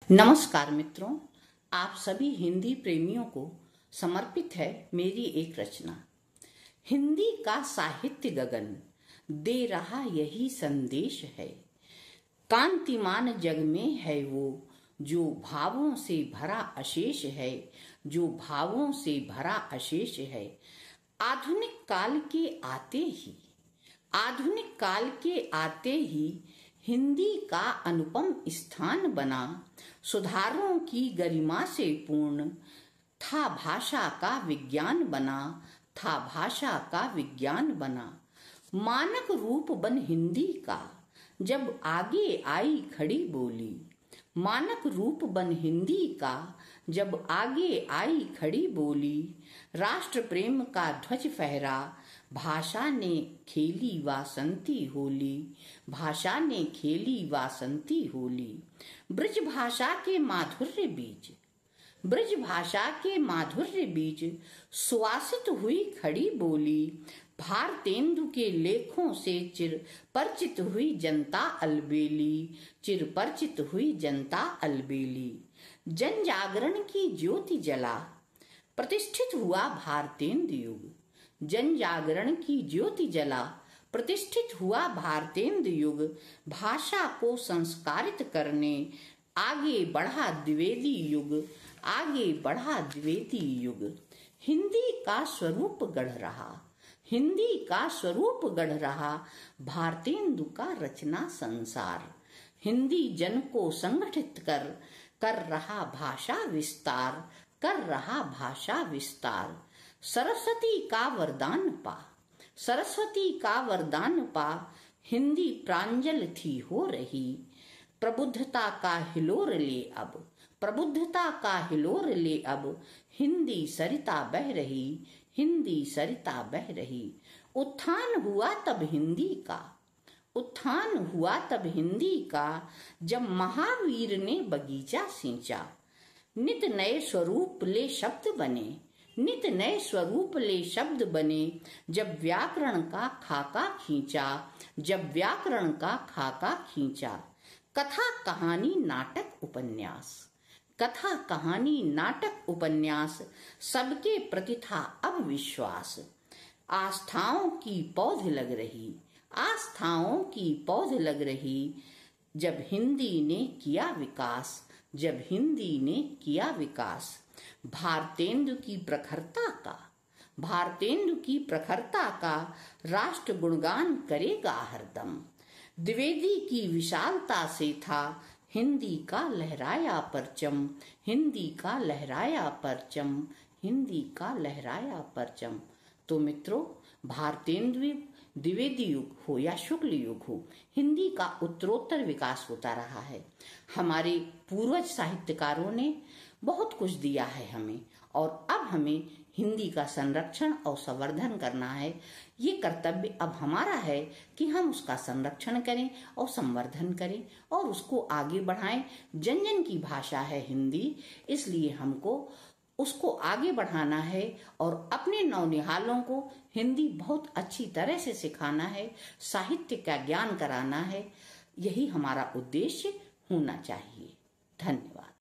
नमस्कार मित्रों, आप सभी हिंदी प्रेमियों को समर्पित है मेरी एक रचना। हिंदी का साहित्य गगन दे रहा यही संदेश है। कांतिमान जग में है वो जो भावों से भरा अशेष है, जो भावों से भरा अशेष है। आधुनिक काल के आते ही हिंदी का अनुपम स्थान बना, सुधारों की गरिमा से पूर्ण था भाषा का विज्ञान बना। मानक रूप बन हिंदी का जब आगे आई खड़ी बोली, मानक रूप बन हिंदी का जब आगे आई खड़ी बोली। राष्ट्र प्रेम का ध्वज फहरा, भाषा ने खेली वासंती होली। ब्रज भाषा के माधुर्य बीच सुवासित हुई खड़ी बोली। भारतेंदु के लेखों से चिर परिचित हुई जनता अलबेली। जन जागरण की ज्योति जला, प्रतिष्ठित हुआ भारतेंदु युग। जन जागरण की ज्योति जला, प्रतिष्ठित हुआ भारतेंदु युग। भाषा को संस्कारित करने आगे बढ़ा द्विवेदी युग। हिंदी का स्वरूप गढ़ रहा भारतेंदु का रचना संसार। हिंदी जन को संगठित कर रहा भाषा विस्तार। सरस्वती का वरदान पा हिंदी प्रांजल थी हो रही। प्रबुद्धता का हिलोर ले अब हिंदी सरिता बह रही। उत्थान हुआ तब हिंदी का जब महावीर ने बगीचा सींचा। नित नए स्वरूप ले शब्द बने जब व्याकरण का खाका खींचा। कथा कहानी नाटक उपन्यास सबके प्रति था अब विश्वास। आस्थाओं की पौध लग रही जब हिंदी ने किया विकास। भारतेंदु की प्रखरता का राष्ट्र गुणगान करेगा हरदम। द्विवेदी की विशालता से था हिंदी का लहराया परचम। तो मित्रों, भारतेंदु युग, द्विवेदी युग हो या शुक्ल युग हो, हिंदी का उत्तरोत्तर विकास होता रहा है। हमारे पूर्वज साहित्यकारों ने बहुत कुछ दिया है हमें, और अब हमें हिंदी का संरक्षण और संवर्धन करना है। ये कर्तव्य अब हमारा है कि हम उसका संरक्षण करें और संवर्धन करें और उसको आगे बढ़ाएं। जन जन की भाषा है हिंदी, इसलिए हमको उसको आगे बढ़ाना है और अपने नौनिहालों को हिंदी बहुत अच्छी तरह से सिखाना है, साहित्य का ज्ञान कराना है। यही हमारा उद्देश्य होना चाहिए। धन्यवाद।